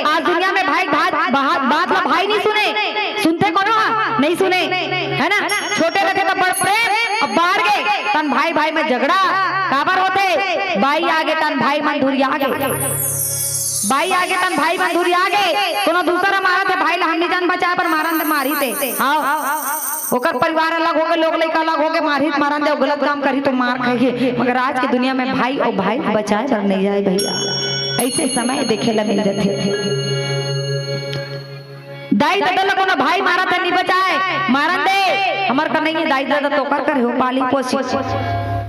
आज दुनिया में भाई बात ला भाई नहीं सुने, सुनते कौन हो? नहीं सुने, है ना? छोटे रखे तो बड़ प्रेम, अब बाहर गए तन भाई भाई में झगड़ा काबर होते। भाई आगे तन भाई मंधुरी आगे, भाई आगे तन भाई मंधुरी आगे। कोनो दूसरा मारा थे भाई ला हमने जान बचाए पर मारन दे मारी थे। हाँ ओकर परिवार अलग हो गए, लोग लइका अलग हो गए, मारी मारन दे, गलत काम करी तो मार खाइए। मगर आज की दुनिया में भाई और भाई बचाए पर नहीं जाए भैया। ऐसे समय देखे ला मिल जाते थे। दाई दादा को ना भाई मारा था नहीं बचाए, मारन दे हमार का नहीं है। दाई दादा तो कर हो पाली पोसी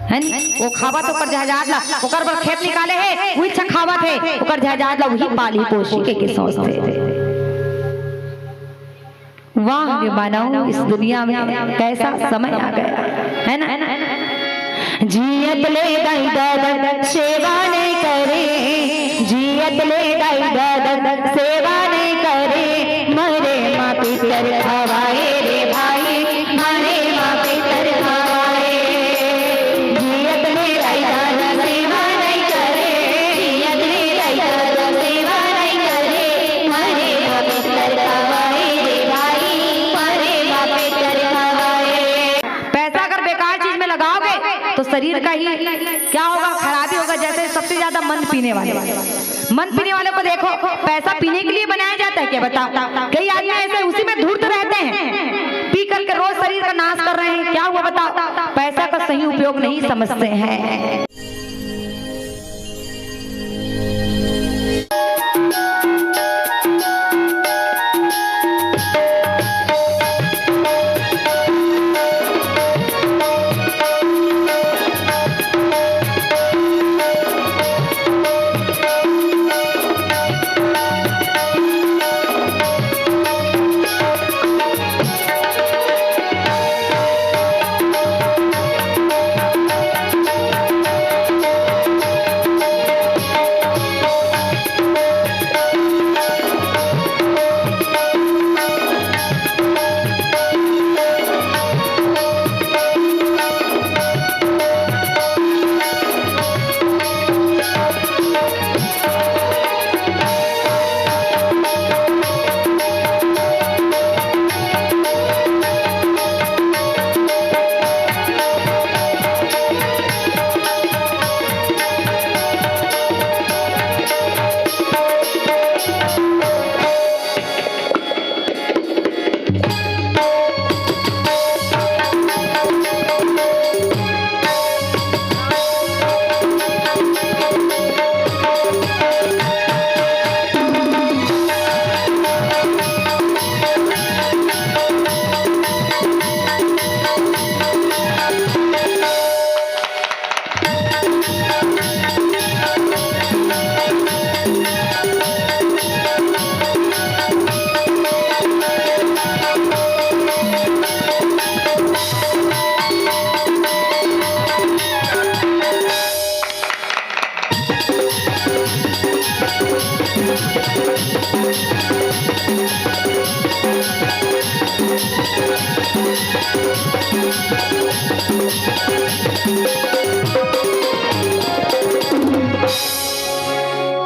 है नी, वो खावा तो कर जहाज ला ओकर पर खेत निकाले है, वही अच्छा खावा थे ओकर जहाज ला वही पाली पोसी के सोचते थे। वाह रे मानव, इस दुनिया में कैसा समय आ गया है ना। जियत ले दाई दादा सेवा नहीं करे, जियत ले दाई दादा सेवा नहीं करे, मरे माँ पितर हवाए रे भाई, मरे माँ पितर हवाए। जियत ले दाई दादा सेवा नहीं करे, जियत ले दाई दादा सेवा नहीं करे, मरे माँ पितर हवाए रे भाई, मरे माँ पितर हवाए। पैसा अगर बेकार चीज में लगाओगे तो शरीर का ही क्या होगा, खराबी होगा। जैसे सबसे ज्यादा मंद पीने वाले को देखो, पैसा पीने के लिए बनाया जाता है क्या बताओ? कई आदमी ऐसे उसी में धूर्त रहते हैं, पी करके रोज शरीर का नाश कर रहे हैं। क्या हुआ बताओ? पैसा का सही उपयोग नहीं समझते हैं।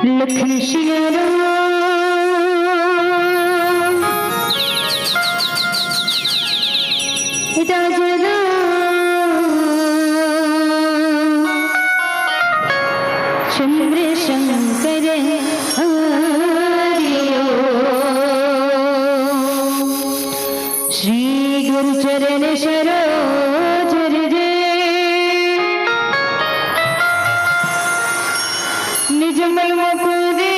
लखन श्री चंद्र शंकर श्री गुरु चरण सरोज रे निज मन मुकुरे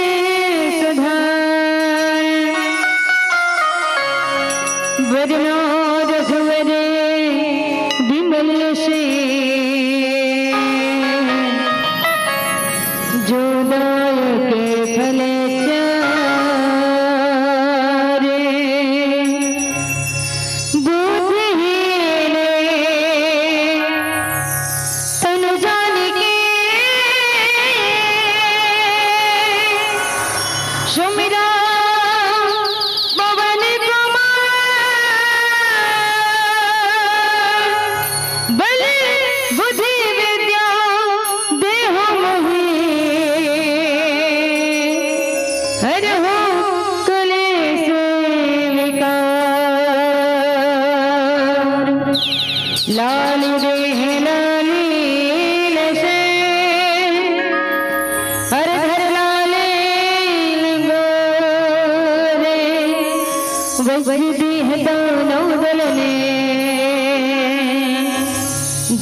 वजदी है दोनों दल ने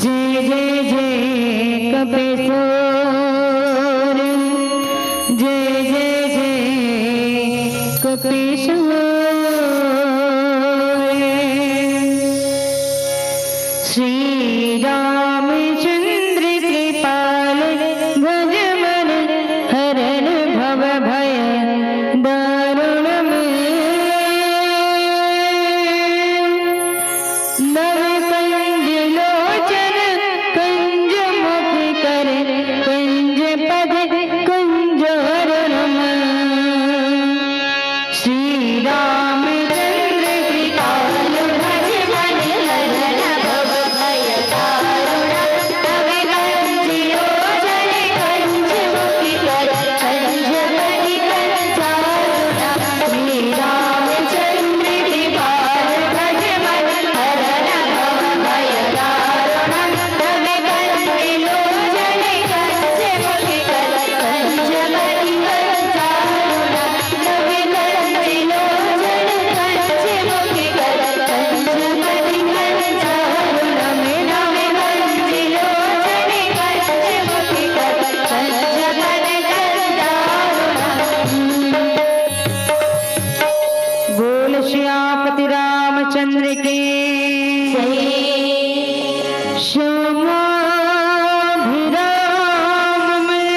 जय जय जय कपेश्वर जय जय जय कपेश्वर श्री रामचंद्र कृपाल भज मन हरण भव भय दारुण में नव कंज लोचन कंज मुख कर कंज पद कंज हरण श्री रामचंद्र कृपाल भज मन हरण भव भय दारुण नव कंज लोचन कंज मुख कर कंज पद कंज हरण श्री रामचंद्र कृपाल भज मन हरण भव भय दारुण नव कंज लोचन कंज मुख कर कंज पद कंज बोल श्यामपति रामचंद्र के श्यामाभिराम में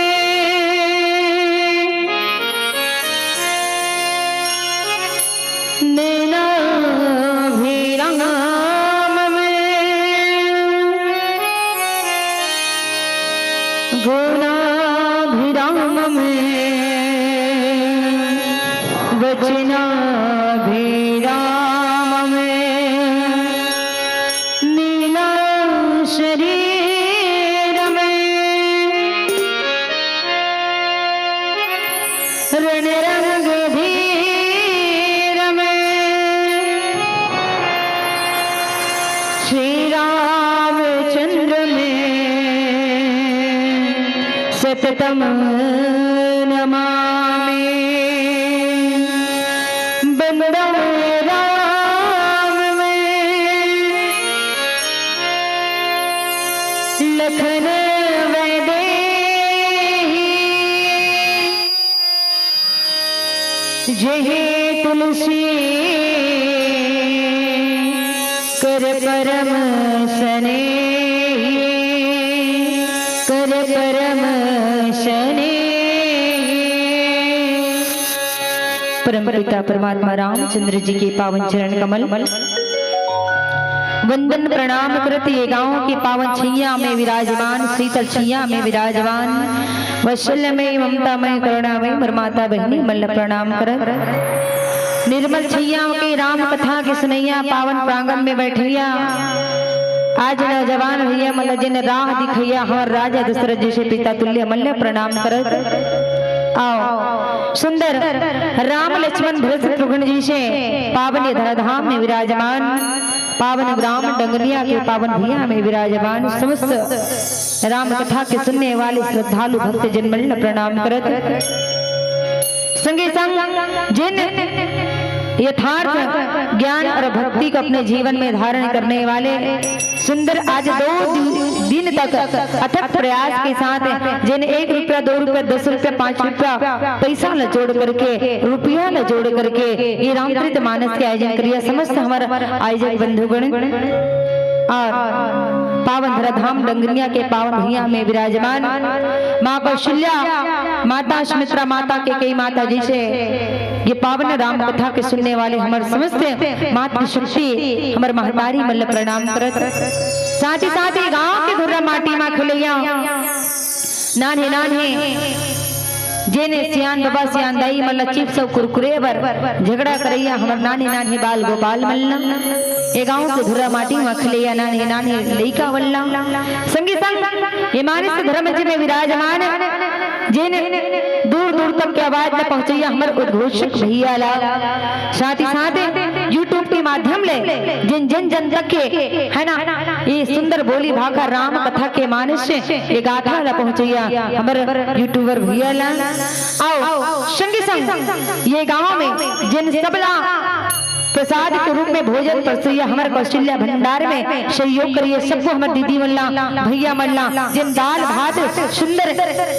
नैनाभिराम में गुणाभिराम में वचनाभिराम में नीला शरीर में रण रंग धीर में श्री रामचंद्र में सततम नमामि बंदम राम में लखन वैदेही जय तुलसी कर परम स्नेही कर परम स्नेही परम पिता परमात्मा रामचंद्र जी के पावन चरण कमल वंदन प्रणाम करते ये गाँव के पावन छैया में विराजमान शीतल छैया में विराजमान वत्सल्य में ममता में करुणा में परमाता बहनी मल्ल प्रणाम कर निर्मल छैया के राम कथा के सुनैया पावन प्रांगण में बैठिया आज नौजवान भैया मल्ल जिन राह दिखैया हमार राजा दशरथ जी से पिता तुल्य मल्ल प्रणाम करत आओ सुंदर राम लक्ष्मण भरत शत्रुघ्न जी से पावन धराधाम में विराजमान पावन ग्राम डंगरिया के पावन भैया में विराजमान समस्त राम कथा के सुनने वाले श्रद्धालु भक्त जन मल्ल प्रणाम करत संगे संग जिन यथार्थ ज्ञान और भक्ति को अपने जीवन में धारण करने वाले सुंदर आज 2 दिन तक अथक प्रयास के साथ जिन 1 रुपया 2 रुपया 10 रुपया 5 रुपया पैसा न जोड़ करके रुपया न जोड़ करके ये रामचरित मानस के आयोजन करिए समस्त हमारे आयोजक बंधुगण और पावन धराधाम डंगरिया के पावन भैया में विराजमान माँ कौशल्या माता सुमित्रा माता के कई माता जी से ये पावन राम कथा के सुनने वाले हमारे समस्त मातृशक्ति हमारे महतारी मल्ल प्रणाम करत साथ ही गाँव के धुर्रा माटी माँ खिलैया नाने नाने जेने सियान बाबा सियान दाई मल्ल चिप सब कुरकुरे बर झगड़ा करैया हमार नाने नाने बाल गोपाल मल्ला ये गाँव के धुर्रा माटी में खिलैया नाने नाने लइका वल्ला संगी संग ये मानस धर्म में विराजमान जेने दूर दूर तक की आवाज न पहुंचैया हमारे उद्घोषक भैया ला साथ ही साथ यूट्यूब के माध्यम ले जिन जन जन तक के है ना ये सुंदर बोली भाखा राम कथा के मानस से ये गाथा ला पहुंचैया हमारे यूट्यूबर भैया ला आओ संगी संग ये गाँव में जिन सबला प्रसाद के रूप में भोजन परसैया हमारे कौशल्या भंडार में सहयोग करिए। सबको हमारे दीदी मल्ला भैया मल्ला जिन दाल भात सुंदर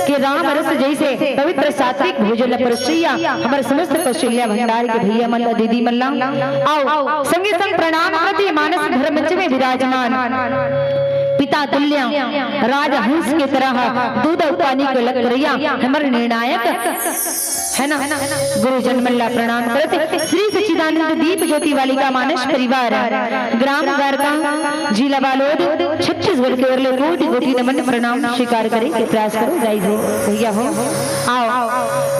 के राम रस जैसे पवित्र सात्विक भोजन परसैया हमारे समस्त कौशल्या भंडार के भैया मल्ला दीदी मल्ला आओ संगे संग प्रणाम करते मानस धर्म मंच में विराजमान पिता तुल्य राजहंस की तरह दूध और पानी को लग रैया हमारे निर्णायक है ना गुरुजन मल्ला प्रणाम करते। श्री सच्चिदानंद दीप ज्योति बालिका मानस परिवार ग्राम द्वारका जिला बालोद छत्तीसगढ़ के ओरले कोटि कोटि नमन प्रणाम स्वीकार करें के प्रयास करो जाई हो भैया हो आओ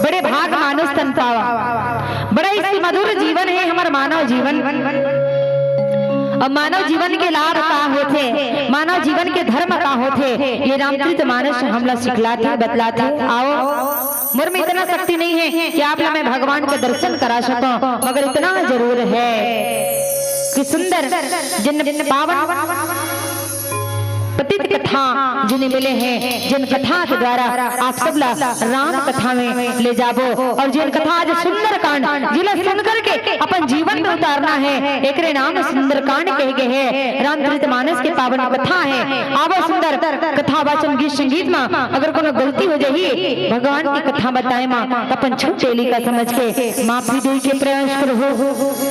बड़े भाग मानस तन पावा बड़ा इसकी मधुर जीवन है हमारा मानव जीवन। अब मानव जीवन के लाभ का होते मानव जीवन के धर्म का होते ये रामचरित मानस हमला सिखलाते बतलाते। आओ मोर में इतना शक्ति नहीं है कि आप मैं भगवान के दर्शन करा सकूं मगर इतना जरूर है कि सुंदर जिन पावन पतित कथा जिन्हें मिले हैं जिन कथा के द्वारा आप सब राम कथा में ले जाबो और जिन कथा आज सुंदर कांड जिला सुन करके अपन जीवन में उतारना है एक नाम सुंदर कांड कहे गए हैं रामचरित मानस के पावन कथा है। आवो सुंदर कथा वाचन गीत संगीत में अगर कोनो गलती हो जाही भगवान की कथा बताए मां अपन छुटेली का समझ के माफी दे के प्रयास करो।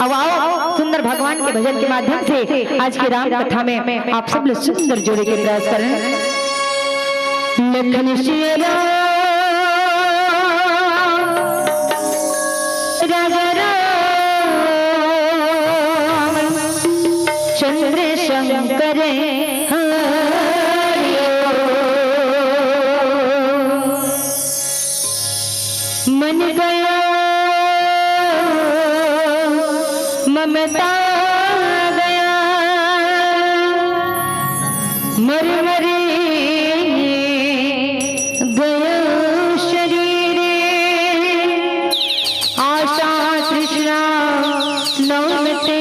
अब आओ सुंदर भगवान के भजन के माध्यम से आज की राम कथा में आप सब लोग सुंदर जोड़े के प्रयास करें। लखन श्री राम राजा राम चंद्र शंकर मन गया ममता मर मरे गया शरीर आशा तृष्णा नौमते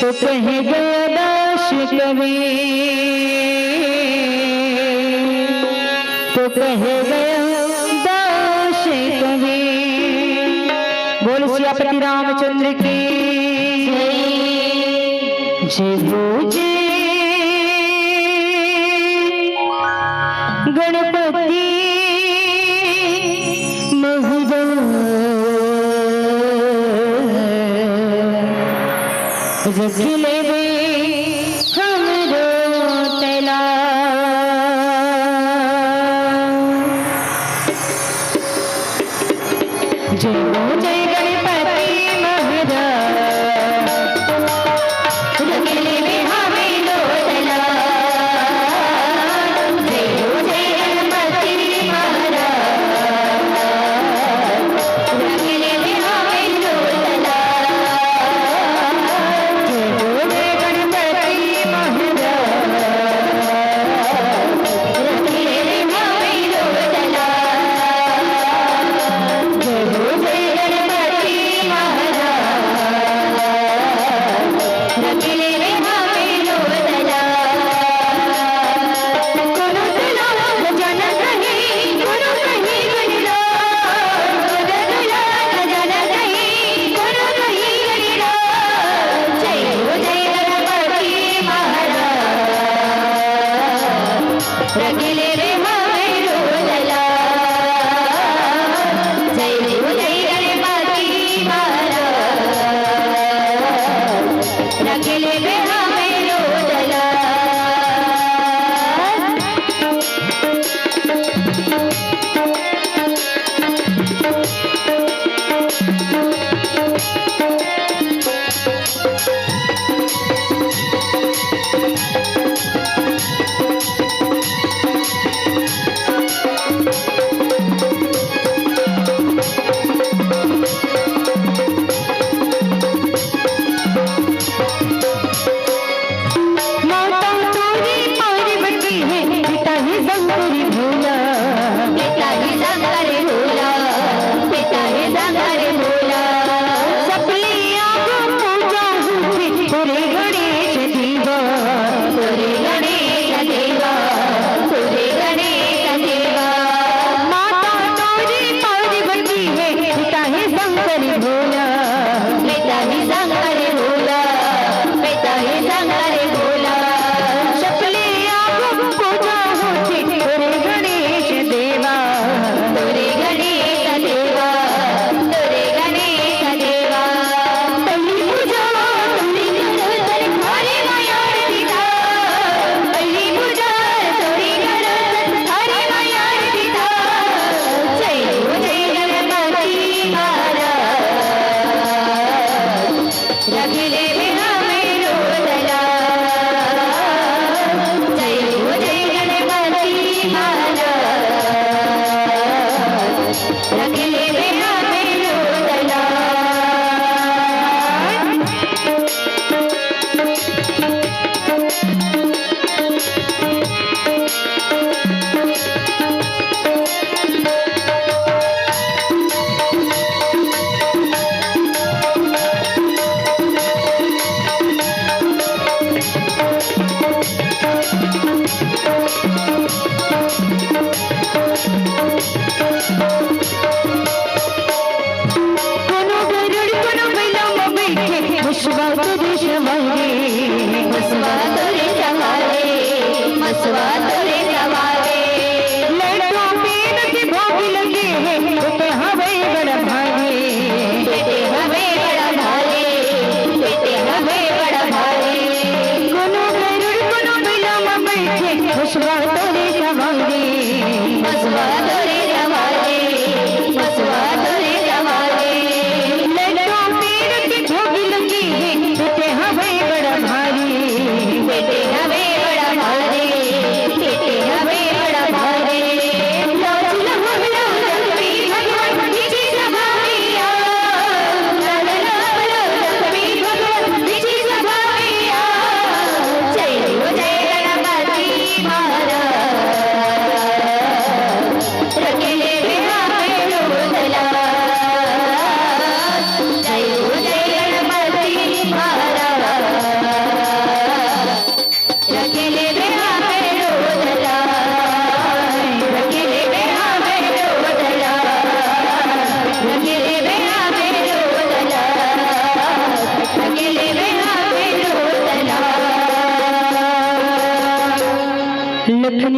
तो कह गया दास कवि तो कह गया दास कवि। बोल सियापति रामचंद्र की जय हो जय गणपति महोदय रखले वे हमरो तैला जय हो जय गणपति जय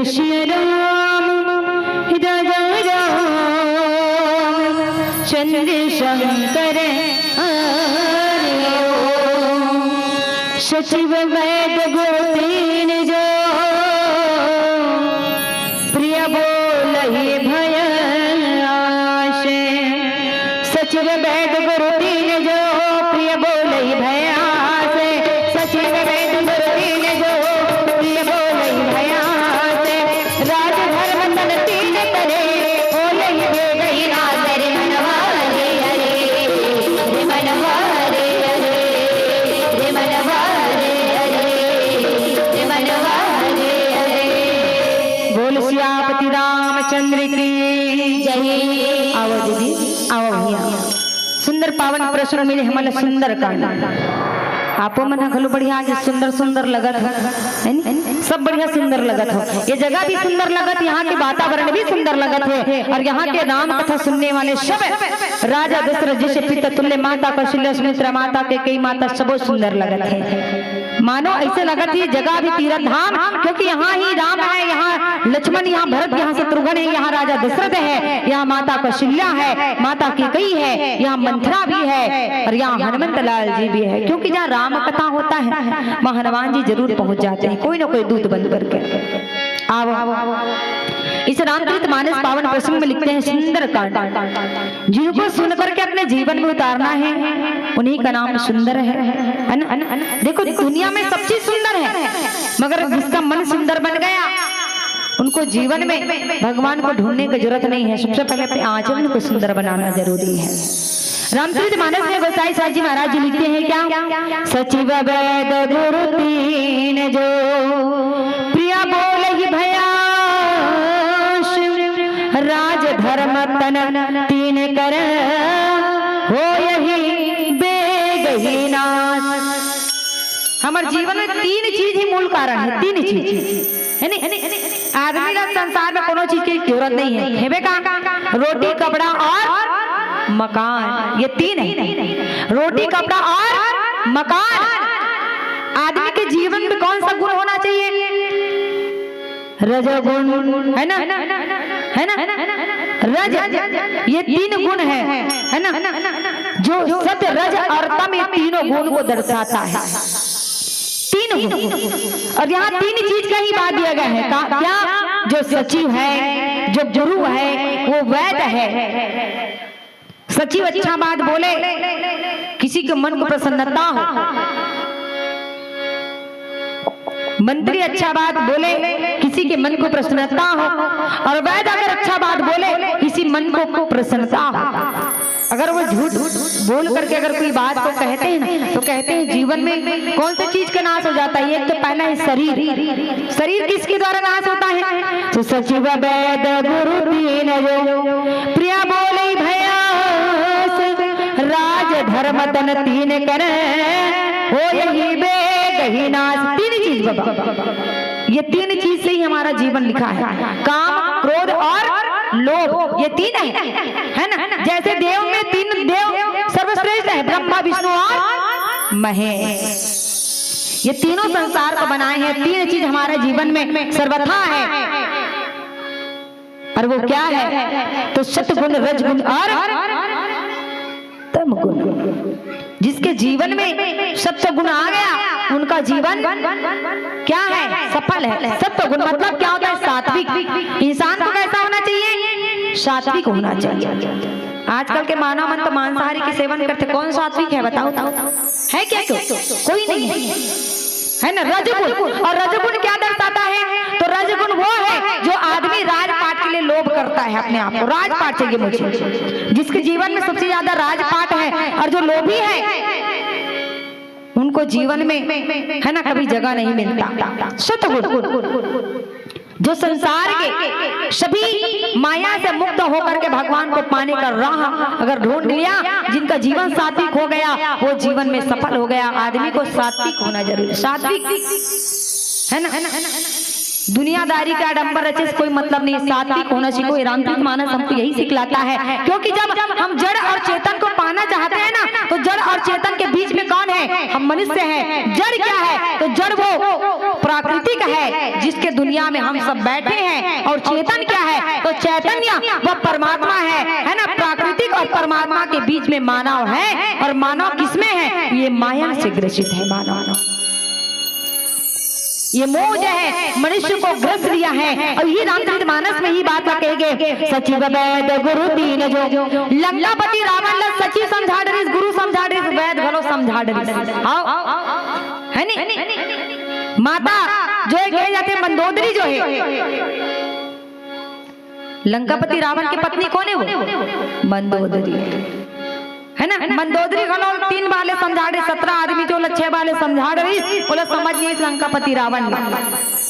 सिय राम राजा राम चंद्र शंकर हरि ओम। सचिव वैद गोतीन जो प्रिय बोलहि भय आशे। सचिव वैद गुरुदीन जो प्रिय बोलहि भय आशे। सचिव वैद गुरुदीन जो प्रिय बोलहि भय आशे। राज धर्म तन तीन करे बोलहि बेगहि नाथ। रे मनवा हरे हरे रे मनवा हरे हरे रे मनवा हरे हरे रे मनवा हरे हरे। बोल सियापति रामचंद्र की जय। आओ दीदी आओ भैया। सुंदर पावन प्रश्न मिले हमारे सुंदर कांड। आपो मना खलो बढ़िया आज सुंदर सुंदर लगत है सब बढ़िया सुंदर लगत हो। ये जगह भी सुंदर लगत, यहाँ के वातावरण भी सुंदर लगत है। और यहाँ के राम कथा सुनने वाले सब राजा दशरथ जी से पिता तुल्य, माता कौशल्या, सुमित्रा माता के कई माता सबो सुंदर लगत है। मानो ऐसे लगत है जगह भी तीरथ धाम, क्योंकि यहाँ ही राम है, यहाँ लक्ष्मण, यहाँ भरत, यहाँ शत्रुघ्न है, यहाँ राजा दशरथ है, यहाँ माता कौशल्या है, माता कैकेयी है, यहाँ मंथरा भी है और यहाँ हनुमंत लाल जी भी है। क्योंकि जहाँ राम कथा होता है वहाँ हनुमान जी जरूर पहुंच जाते हैं, कोई ना कोई दूत बन करके। आओ इस रामचरित मानस पावन प्रसंग में लिखते हैं सुंदर कांड। जिनको सुन करके अपने जीवन में उतारना है उन्हीं का नाम सुंदर है। देखो दुनिया में सब चीज सुंदर है, मगर जिसका मन सुंदर बन गया उनको जीवन में भगवान को ढूंढने की जरूरत नहीं है। सबसे पहले अपने आचरण को सुंदर बनाना जरूरी है। रामचरित मानस में गोसाई साहब जी महाराज जी लिखते हैं क्या? सचिव वैद गुरु तीन जो प्रिय बोलहि भयास। राज धर्म तन तीन कर हो यही बेगहि नाश। हमारे जीवन में तीन चीज ही मूल कारण है, तीन चीज है नी। आदमी का संसार में कोनो चीज की जरूरत नहीं है, हेबे का रोटी कपड़ा और मकान, ये तीन है। रोटी कपड़ा और मकान। आदमी के जीवन में कौन सा गुण होना चाहिए? रजोगुण, है ना, है ना, रज, ये तीन गुण है ना, जो सत्य रज और तम ये तीनों गुण को दर्शाता है। तीन गुण। और यहाँ तीन चीज का ही बात दिया गया है। क्या? जो सचिव है, जो गुरु है, वो वैद है। सचिव अच्छा बात बोले, किसी के मन को प्रसन्नता हो। मंत्री अच्छा बात बोले, किसी के मन को प्रसन्नता हो। और वैद अगर अच्छा बात बोले, किसी मन को प्रसन्नता हो। अगर वो झूठ बोल करके अगर कोई बात को कहते हैं ना, तो कहते हैं जीवन में कौन सी चीज का नाश हो जाता है? एक तो पहला है शरीर। शरीर किसके द्वारा नाश होता है? तो सचिव वैद गुरु तीन जो प्रिय बोले भया। राज धर्म तन तीन कर हो यही बेगहि नाश। तीन चीज बाबा, ये तीन चीज से ही हमारा जीवन लिखा है। काम, क्रोध और लोभ, ये तीन है ना। जैसे देव में तीन देव सर्वश्रेष्ठ है, ब्रह्मा विष्णु और महेश। ये तीनों संसार को बनाए हैं। तीन चीज हमारे जीवन में सर्वथा है। और वो क्या है? तो सतगुण, रजगुण और तमगुण। जिसके जीवन में सत्य गुण आ गया उनका जीवन क्या है? सफल है। सत्य गुण मतलब क्या होता है? सात्विक। इंसान को कैसा होना चाहिए? सात्विक होना चाहिए। आजकल के मानव मन तो मांसाहारी के सेवन करते, कौन सात्विक है बताओ? है क्या? कोई नहीं है ना। रजगुण, और रजगुण क्या दर्शाता है? तो रजगुण वो है जो आदमी राजपाट के लिए लोभ करता है अपने आप को। राजपाट चाहिए मुझे। जिसके जीवन में सबसे ज्यादा राजपाट है और जो लोभी है उनको जीवन में है ना कभी जगह नहीं मिलता। सतगुण जो संसार के सभी माया से मुक्त होकर के भगवान को पाने का राह अगर ढूंढ लिया, जिनका जीवन सात्विक हो गया वो जीवन में सफल हो गया। आदमी को सात्विक होना जरूरी, सात्विक है ना। दुनियादारी का आडंबर रचे से कोई मतलब नहीं, सात्विक होना चाहिए। रामचरित मानस हमको यही सिखलाता है, क्योंकि जब हम जड़ और चेतन को पाने मानना चाहते हैं ना, तो जड़ और चेतन के बीच में कौन है? हम मनुष्य हैं। जड़ क्या है? तो जड़ वो प्राकृतिक है जिसके दुनिया में हम सब बैठे हैं, और चेतन क्या है? तो चैतन्य वो परमात्मा है ना। प्राकृतिक और परमात्मा के बीच में मानव है, और मानव किसमें है? ये माया से ग्रसित है मानव। ये मोह जो है मनुष्य को ग्रस्त लिया है, और ये रामचरितमानस में ही बात कहे गए, सचिव वैद गुरु तीन जो लंकापति रावण ला सचिव समझा डरिस, गुरु समझा डरिस, वैद भलो समझा डरिस। है नी माता जो है कहे जाते मंदोदरी जो है, लंकापति रावण की पत्नी कौन है? वो मंदोदरी है ना। मंदोदरी घलो 3 बाले समझा डे, 17 आदमी जो 6 बाले समझा डे, बोले समझ नहीं लंकापति रावण।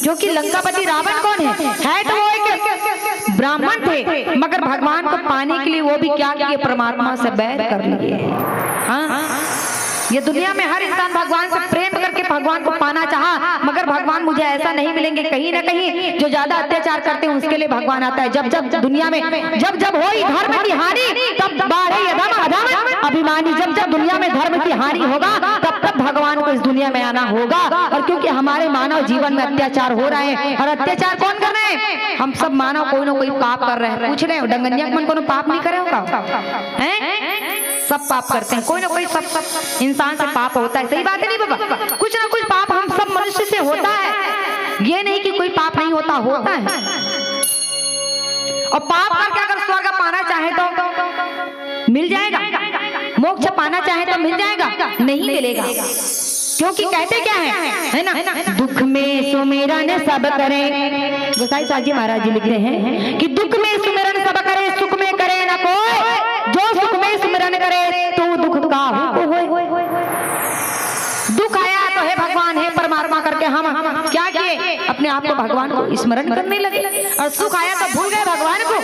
जो कि लंकापति रावण कौन है तो वो एक ब्राह्मण थे, मगर भगवान को पाने के लिए वो भी क्या किए? परमात्मा से बैर कर लिए। हाँ, ये दुनिया में हर इंसान भगवान से प्रेम करके भगवान को पाना चाहा, मगर भगवान मुझे ऐसा नहीं मिलेंगे। कहीं ना कहीं जो ज्यादा अत्याचार करते हैं उसके लिए भगवान आता है। जब जब दुनिया में जब जब होई धर्म की हानि, तब बाढ़े अधम अधम अभिमानी। जब जब दुनिया में धर्म की हानि होगा, तब तब भगवान को इस दुनिया में आना होगा। और क्योंकि हमारे मानव जीवन में अत्याचार हो रहे हैं, और अत्याचार कौन कर रहे हैं? हम सब मानव कोई ना कोई पाप कर रहे हैं। पूछ रहे हो डंगनिया मन को पाप नहीं करे होगा? सब पाप करते हैं, कोई ना कोई सब इंसान से पाप होता है। सही बात है नहीं बाबा? कुछ ना कुछ पाप हम सब मनुष्य से होता है। ये नहीं कि कोई पाप नहीं होता, होता है। और पाप करके अगर स्वर्ग पाना चाहे तो मिल जाएगा, मोक्ष पाना चाहे तो मिल जाएगा? नहीं मिलेगा। क्योंकि कहते क्या है ना, दुख में सुमिरन सब करे। गोसाई साहब जी महाराज जी लिख रहे हैं कि दुख में सुमिरन सब करे, सुख में करे ना कोई। जो सुख में सुमिरन करे तो दुख का हो। दुख आया तो हे भगवान हे परमात्मा करके हम क्या किए? अपने आप को भगवान को स्मरण करने लगे। और सुख आया तो भूल गए भगवान को।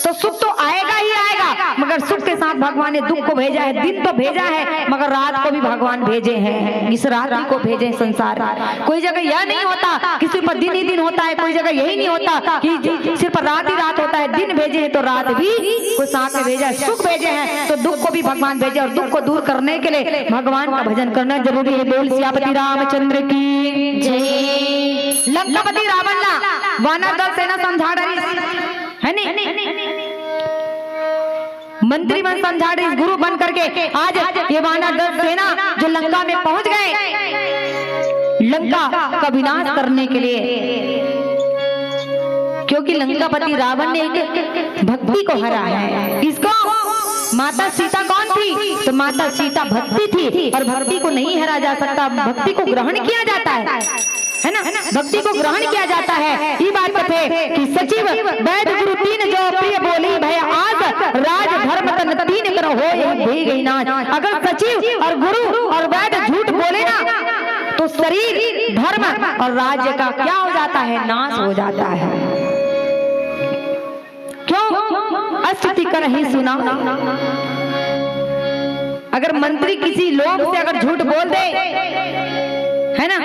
तो सुख तो आएगा ही आएगा, मगर सुख के साथ भगवान ने दुख को भेजा है। दिन तो भेजा है, मगर रात को भी भगवान भेजे हैं। इस रात्रि को भेजे संसार। कोई जगह यह नहीं होता कि सिर्फ दिन ही दिन होता है, कोई जगह यही नहीं होता कि सिर्फ रात ही रात होता है। दिन भेजे हैं तो रात भी को साथ में भेजा है। सुख भेजे हैं तो दुख को भी भगवान भेजे, और दुख को दूर करने के लिए भगवान का भजन करना जरूरी है। बोल सियापति रामचंद्र की जय। लंकापति रावण ला वानर दल सेना समझा रही है नहीं, मंत्री बन समझा रही, गुरु बन करके आज ये वानर दल सेना जो लंका में पहुंच गए लंका का विनाश करने के लिए। क्योंकि लंकापति रावण ने एक भक्ति को हरा है। इसको माता सीता कौन थी? तो माता सीता भक्ति थी, और भक्ति को नहीं हरा जा सकता। भक्ति को ग्रहण किया जाता है ना, भक्ति को ग्रहण किया जाता है। ये बात कथे कि सचिव वैद गुरु तीन जो प्रिय बोली भय आज, राज धर्म तन तीन कर हो भे गई नाच। अगर सचिव और गुरु और वैद झूठ बोले ना, तो शरीर धर्म और राज्य का क्या हो जाता है? नाश हो जाता है। क्यों? अस्तुति कर ही सुना। अगर मंत्री किसी लोभ से अगर झूठ बोल दे, है ना,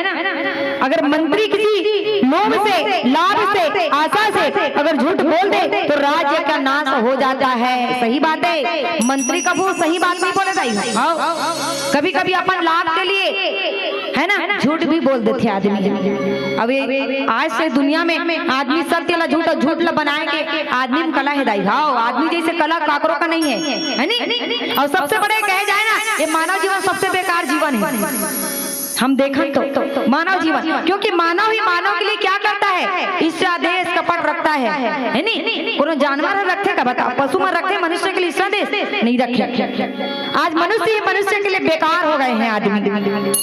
अगर मंत्री किसी लोभ से, लाभ से, आशा से अगर झूठ बोल दे तो राज्य का नाश हो जाता है। सही बात है। मंत्री कब वो सही बात नहीं बोले भाई। कभी कभी अपन लाभ के लिए है ना झूठ भी बोल देते आदमी। अब आज से दुनिया में आदमी सत्य ला झूठ, झूठ ला बनाएंगे। आदमी में कला है दाई। हाँ, आदमी जैसे कला काकरों का नहीं है नहीं। और सबसे बड़े कहे जाए ना, ये मानव जीवन सबसे बेकार जीवन है। हम देखें तो मानव जीवन, क्योंकि मानव ही मानव के लिए क्या करता है? ईर्ष्या देश कपट रखता है नहीं। कोनो जानवर रखे का बता, पशु में रखे, मनुष्य के लिए ईर्ष्या देश नहीं रखे। आज मनुष्य ही मनुष्य के लिए बेकार हो गए हैं आदमी।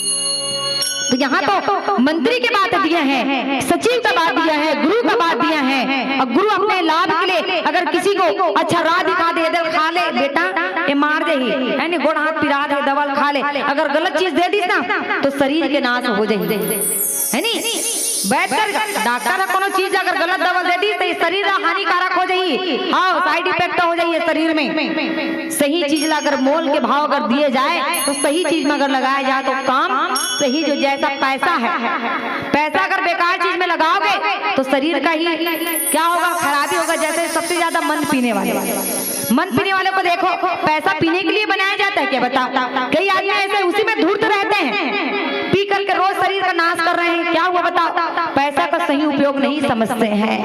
तो यहाँ तो मंत्री के बात दिया है, सचिव का बात दिया है, गुरु का बात दिया है। और गुरु अपने लाभ के लिए अगर किसी को अच्छा राह दिखा दे, दे खा ले बेटा ये मार दे ही है नहीं, गोड़ हाथ पिरा दे, दवा खा ले। अगर गलत चीज दे दी ना तो शरीर के नाश हो जाए है नहीं। बैठकर डॉक्टर कोनो चीज अगर गलत दवा दे दी तो शरीर हानिकारक हो जाइए। हाँ, साइड इफेक्ट हो जाइए शरीर में। सही चीज अगर मोल के भाव अगर दिए जाए तो सही चीज में अगर लगाया जाए तो काम सही। जो जैसा पैसा है, पैसा अगर बेकार चीज में लगाओगे तो शरीर का ही क्या होगा? खराबी होगा। जैसे सबसे ज्यादा मंद पीने वाले, मन पीने वाले को देखो, पैसा पीने के लिए बनाया जाता है क्या? बताओ। कई आदमी ऐसे उसी में धूर्त रहते हैं, पी करके रोज शरीर का नाश कर रहे हैं। क्या हुआ बताओ? पैसा का सही उपयोग नहीं समझते हैं।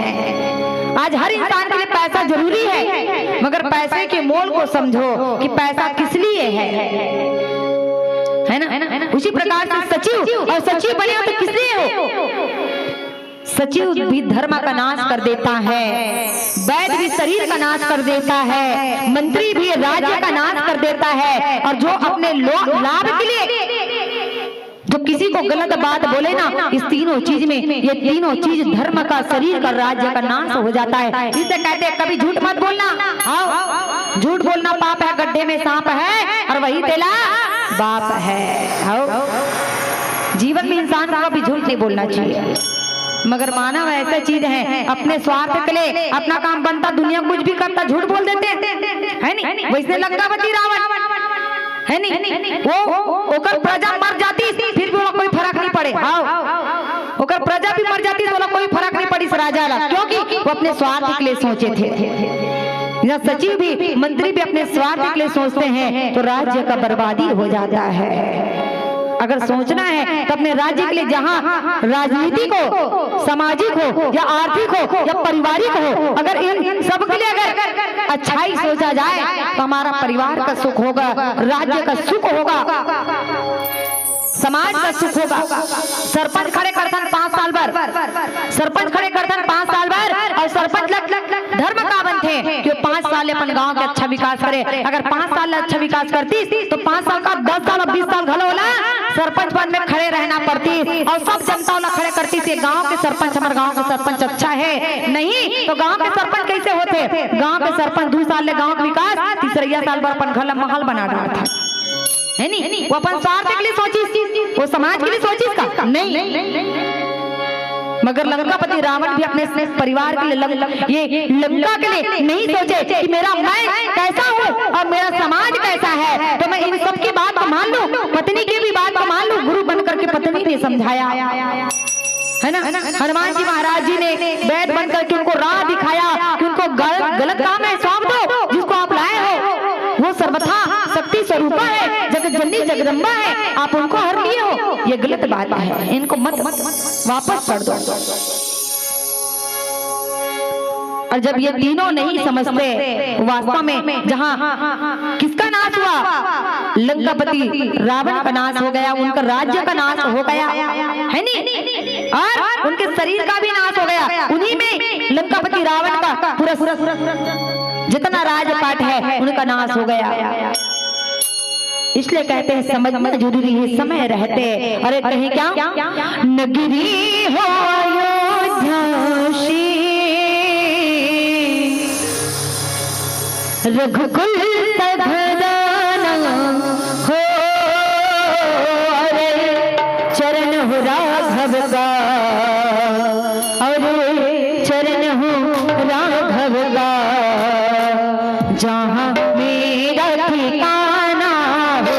आज हर इंसान के लिए पैसा जरूरी है, मगर पैसे के मोल को समझो कि पैसा किस लिए है ना? उसी प्रकार से सचिव, और सचिव बने हो तो किस लिए हो? सचिव भी धर्म का नाश कर देता है, वैद्य भी शरीर का नाश कर देता है, मंत्री भी राज्य का नाश कर देता है, और जो अपने लाभ के लिए जो किसी को गलत बात बोले ना, इस तीनों चीज में, ये तीनों चीज धर्म का, शरीर का, राज्य का नाश हो जाता है। इससे कहते हैं कभी झूठ मत बोलना। आओ, झूठ बोलना पाप है, गड्ढे में सांप है और वही तेला बाप है। आओ, जीवन में इंसान को कभी झूठ नहीं बोलना चाहिए, मगर मानव ऐसा चीज है, अपने स्वार्थ के लिए अपना काम बनता, दुनिया कुछ भी करता, झूठ बोल देते है नहीं? वैसे लंकापति रावण है नहीं, वो ओकर प्रजा मर जाती फिर भी वो कोई फर्क नहीं पड़े। हाँ, ओकर प्रजा भी मर जाती तो कोई फर्क नहीं पड़ी इस राजा ला, क्योंकि वो अपने स्वार्थ के लिए सोचे थे। सचिव भी, मंत्री भी अपने स्वार्थ के लिए सोचते हैं तो राज्य का बर्बादी हो जाता है। अगर सोचना है तो अपने राज्य के लिए, जहाँ राजनीतिक हो, सामाजिक हो या आर्थिक हो या पारिवारिक हो, अगर इन सब के लिए अगर अच्छाई सोचा जाए तो हमारा परिवार का सुख होगा, राज्य का सुख होगा, समाज का सुख होगा। सरपंच खड़े करतन 5 साल बाद, सरपंच खड़े करतन 5 साल बाद, और सरपंच धर्म का बनते कि 5 साल अपन गांव के अच्छा विकास करे। अगर 5 साल अच्छा विकास करती तो 5 साल का 10 साल और 20 साल घलो होला सरपंच पद में खड़े रहना पड़ती, और सब जनता वाला खड़े करती थी। गांव के सरपंच, हमारे गांव का सरपंच अच्छा है, नहीं तो गांव के सरपंच कैसे होते? गांव के सरपंच 2 साल ले गांव का विकास, तीसरा साल पर अपन घर महल बना डाला था, है नहीं? वो अपन स्वार्थ के लिए सोची, वो समाज के लिए सोची का नहीं। मगर लंकापति रावण भी अपने परिवार के लिए, ये लंका के लिए नहीं सोचे कि मेरा मैं कैसा हूँ और मेरा समाज कैसा है, तो मैं इन सब की बात को मान लूं, पत्नी की भी बात को मान लूं। गुरु बनकर के पत्नी ने समझाया, है ना? हनुमान जी महाराज जी ने वैद्य बनकर के उनको राह दिखाया कि उनको गलत काम है सौंप दो, जिसको आप लाए हो वो सर्वथा शक्ति स्वरूपा है, जगत जननी जगदम्बा है, आप उनको हर लिए हो, ये गलत बात है, इनको मत वापस कर दो। और जब ये तीनों नहीं समझते, वास्तव में जहाँ किसका नाश हुआ? लंकापति रावण का नाश हो गया, उनका राज्य का नाश हो गया, है नहीं? और उनके शरीर का भी नाश हो गया। उन्हीं में लंकापति रावण का पूरा जितना राजपाट है उनका नाश हो गया। इसलिए कहते हैं समझना जरूरी है समय रहते। अरे कहीं क्या नगरी हो अयोध्या रघुकुल सधराना हो, अरे चरण हो राघव का, अरे चरण हो राघव का, जहाँ मेरा ठिकाना हो।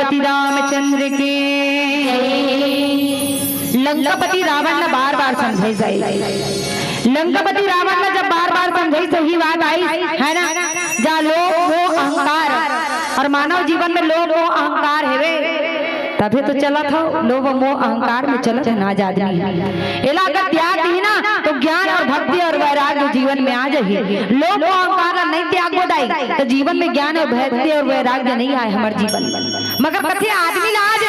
सीतापति रामचंद्र के। लंकापति रावण ने बार बार समझाई जाए, लंकापति रावण ने जब बार बार समझाई सही बात आई है ना, जहाँ लोग वो अहंकार और मानव जीवन में लोग वो अहंकार है वे तभी तो चला था, लोभ मोह अहंकार में चलत है ना जाती। एला अगर त्याग दी ना तो ज्ञान और भक्ति और वैराग्य जीवन में आ जाए। लोभ मोह अहंकार नहीं त्याग बोदाई तो जीवन में ज्ञान और भक्ति और वैराग्य नहीं आए हमारे जीवन में। मगर कथे आदमी लाज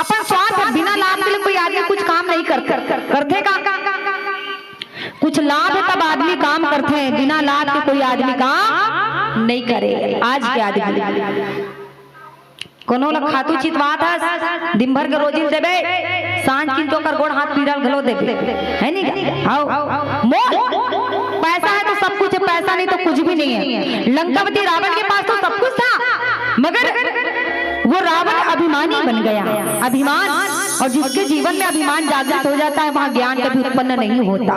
अपन स्वार्थ बिना लाभ के लिए कोई आदमी कुछ काम नहीं करते का कुछ लाभ है तब आदमी काम करते हैं, बिना लाभ के कोई आदमी काम नहीं करे। आज के आदमी कोनो लग खातू चितवात है दिन भर के रोजिन देबे सांझ किन तो कर गोड़ हाथ पीड़ल घलो देबे है नहीं। आओ मोह पैसा है तो सब कुछ है, पैसा नहीं तो कुछ भी नहीं है। लंकापति रावण के पास तो सब कुछ था मगर वो रावण अभिमानी बन गया। अभिमान, और जिसके जीवन में अभिमान जागृत हो जाता है वहां ज्ञान कभी उत्पन्न नहीं होता।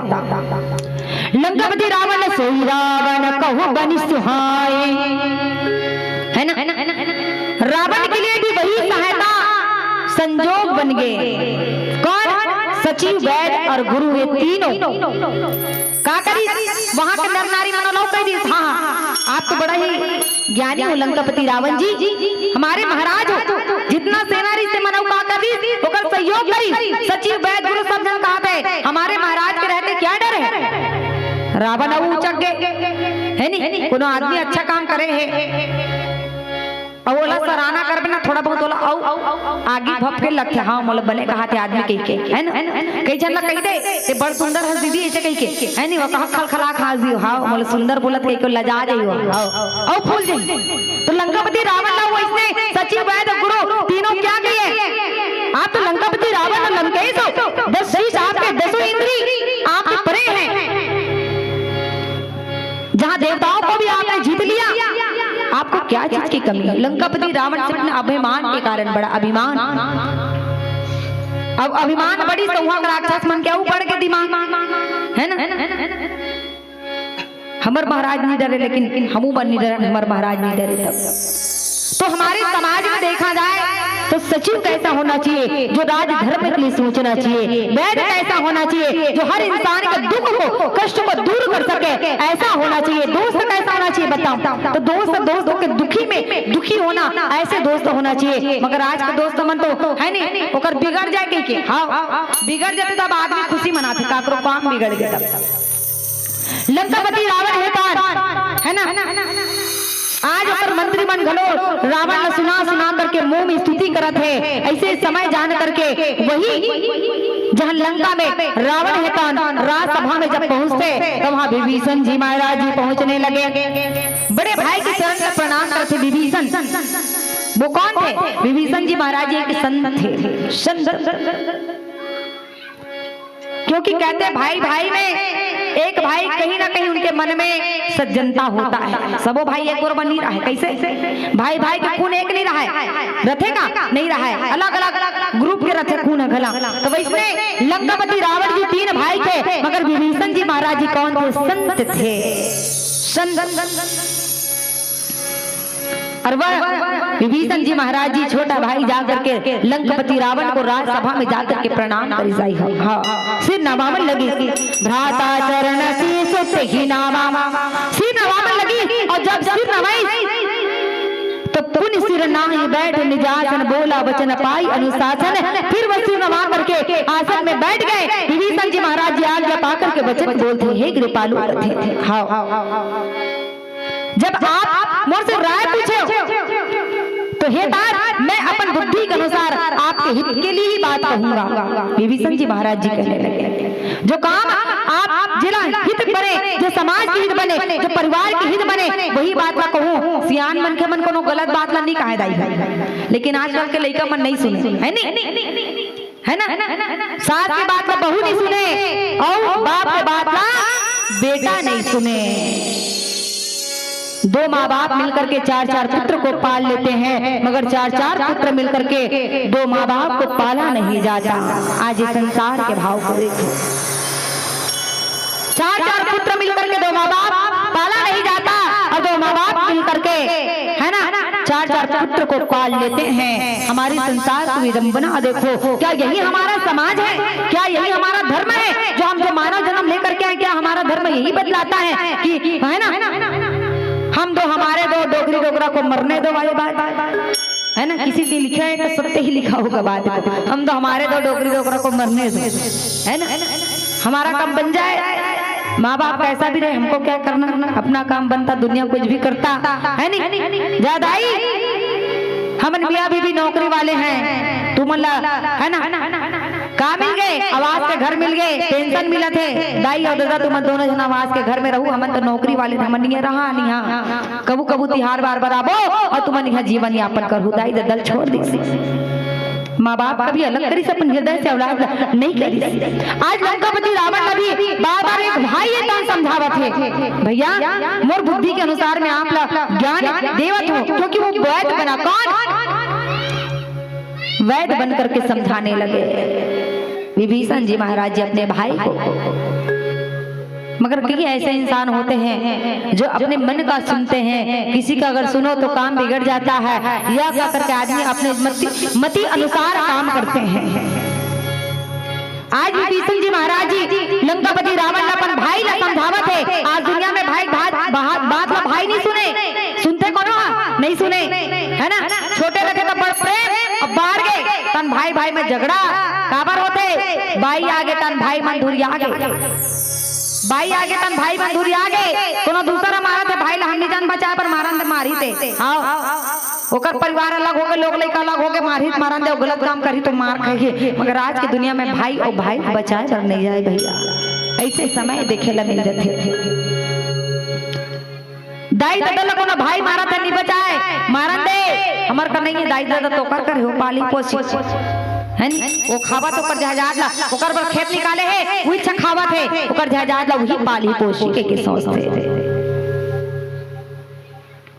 लंकापति रावण ने सोई रावण कहो बनि सुहाए, है ना, रावण के लिए भी वही सहायता संजोग बन गए। कौन? सचिव, वैद्य और गुरु, ये तीनों का करी वहां के नर नारी मनोलोक कह दी। हाँ आप तो बड़ा ही ज्ञानी हो लंकापति रावण जी, हमारे महाराज हो, जितना सेनारी से मनो का करी ओकर सहयोग करी। सचिव, वैद्य, गुरु सब जन कहा थे हमारे महाराज के रहते क्या डर है। रावण अब उचक गए है नहीं, कोनो आदमी अच्छा काम करे है और ओला सराहना कर बिना थोड़ा बहुत ओला आगे भप के लगते। हाँ मोल बने कहा थे आदमी कह के है ना, कई जन कह दे ये बड़ सुंदर है दीदी ऐसे कह के है नहीं, वो कहा खलखला खा दियो। हाँ मोल सुंदर बोलत कह के लजा जाइयो और फूल जाइयो। तो लंकापति रावण ना वो इसने सचिव, वैद्य, गुरु तीनों क्या किए। आप तो लंकापति रावण और लंकेश हो, 10 शीश आपके 10 इंद्री आपके परे हैं, जहाँ देवताओं को भी आपने जीत लिया, आपको क्या चीज की कमी है। लंकापति रावण से अपने अभिमान के कारण, बड़ा अभिमान, अब अभिमान बड़ी सौहा राक्षस मन क्या ऊपर के दिमाग है ना। हमर महाराज नहीं डरे लेकिन हमू बन नहीं डरे, हमर महाराज नहीं डरे। तब तो हमारे समाज में देखा जाए तो सचिव कैसा होना चाहिए जो राज धर्म के लिए सोचना चाहिए, वैद्य कैसा होना चाहिए जो हर इंसान का दुख को कष्ट को दूर कर सके, ऐसा होना चाहिए। दोस्त कैसा होना चाहिए बताओ, तो दोस्तों के दुखी में दुखी होना, ऐसे दोस्त होना चाहिए। मगर आज के दोस्त मन तो है नहीं, ओकर बिगड़ जाए के हाँ बिगड़ जाते तब आदमी खुशी मनाते, काकरो काम बिगड़ गया। लंकापति रावण है ना, आज अगर मंत्री मन घलो रावण ने सुना करके मुंह में स्तुति करत है। ऐसे समय जान करके वही जहां लंका में रावण है कौन राजसभा में जब पहुंचते तो वहां विभीषण जी महाराज जी पहुंचने लगे। बड़े भाई के चरण में प्रणाम करते विभीषण। वो कौन थे? विभीषण जी महाराज जी एक संत थे, संत। क्योंकि कहते भाई भाई में एक भाई कहीं ना कहीं उनके मन में सज्जनता होता है। सबो भाई एक बराबर नहीं रहा है। कैसे भाई भाई का खून एक नहीं रहा है, रथेगा नहीं रहा है, अलग अलग ग्रुप के रथे खून है गला। तो वैसे लंकापति रावण जी 3 भाई थे, मगर विभीषण जी महाराज जी कौन थे? संत थे, संत। और वह विभीषण जी महाराज जी छोटा भाई जाकर के लंकापति रावण को राजसभा में जाकर के प्रणाम करी जाई। हाँ सिर नवावन लगी, भ्राता चरण शीश ही नामा, सिर नवावन लगी। और जब सिर नवाई तो पुन सिर नाहि बैठ निजासन, बोला वचन पाई अनुशासन। फिर वह सिर नवा करके आसन में बैठ गए। विभीषण जी महाराज जी आज्ञा पाकर के वचन बोलते, हे कृपालु थे। हाँ जब आप मोर से राय पूछे तो हे तात मैं अपन बुद्धि के अनुसार आपके हित के लिए ही बात कहूंगा। विभीषण जी महाराज जी कहने लगे, जो काम आप जिला हित बने, जो समाज के हित बने, जो परिवार के हित बने, वही बात मैं कहूँ। सियान मन के मन को गलत बात नहीं कहा दाई, लेकिन आजकल के लड़का मन नहीं सुने, है नहीं, है ना। सास की बात में बहू नहीं सुने और बाप की बात में बेटा नहीं सुने। 2 माँ बाप मिलकर के 4-4 पुत्र को पाल लेते हैं, मगर 4-4 पुत्र मिलकर के 2 माँ बाप को पाला नहीं जाता। आज इस संसार के भाव को देखो, 4-4 पुत्र मिलकर के 2 माँ बाप पाला नहीं जाता। और दो माँ बाप मिल करके है ना चार चार पुत्र को पाल लेते हैं। हमारी संसार की विडंबना देखो, क्या यही हमारा समाज है? क्या यही हमारा धर्म है जो हम जो मानव जन्म लेकर के आए? क्या हमारा धर्म यही बतलाता है कि है ना हम दो हमारे दो डोगरी डोगरा को मरने दो वाली बात है ना? किसी की लिखा है तो सत्य ही लिखा होगा बात, हम तो हमारे दो डोगरी डोगरा को मरने दो, है ना? हमारा काम बन जाए, माँ बाप कैसा भी रहे, हमको क्या करना, अपना काम बनता, दुनिया कुछ भी करता है नहीं। ज्यादा ही हम मियाँ बीबी नौकरी वाले हैं, तुम है ना कहा मिल गए, आवास के घर मिल गए, पेंशन मिला थे, दाई और दादा तुम दोनों जन आवास के घर में रहू, हम तो नौकरी वाले हम नहीं रहा नहीं कबू कबू तिहार बार बराबो और तुम यहाँ जीवन यापन करू, दाई ददल छोड़ दी। माँ बाप कभी अलग करी से अपन हृदय से औलाद नहीं करी। आज लंकापति रावण नबी बार बार एक भाई ये तो समझावत है, भैया मोर बुद्धि के अनुसार में आप ज्ञान देवत हो, क्योंकि वो वैद बना, कौन वैद बन करके समझाने लगे विभीषण जी महाराज जी अपने भाई को। मगर कई ऐसे इंसान होते हैं जो अपने मन का सुनते हैं, किसी का अगर सुनो तो काम बिगड़ जाता है, या क्या करके आदमी अपने मति अनुसार काम करते हैं। आज विभीषण जी महाराज जी लंकापति रावण अपन भाई ला समझावत है। आज दुनिया में भाई बात ला भाई नहीं सुने, सुनते कौन नहीं सुने, है ना? छोटे रखे तो बड़ प्रेम, अब बाहर गए तन भाई भाई में झगड़ा काबर होते, भाई आगे तन भाई मंधुरी आगे, भाई आगे तन भाई मंधुरी आगे, कोनो दूसरा मारा थे भाई ला हमने जान बचाए पर मारन दे मारी थे, आओ ओकर परिवार अलग हो गए, लोग लइका अलग हो गए, मारी मारन दे, गलत काम करी तो मार खाइए। मगर आज की दुनिया में भाई और भाई बचाए कर नहीं जाए भैया, ऐसे समय देखे ला मिल जाते थे। दाई दादा लोगों ने भाई मारा था नहीं बचाए, मारन दे हमार का नहीं है, दाई दादा तो कर हो पाली पोसी है नी, वो खावा तो कर जहाज ला ओकर पर खेत निकाले है, वही अच्छा खावा थे ओकर जहाज ला वही पाली पोसी के सोचते।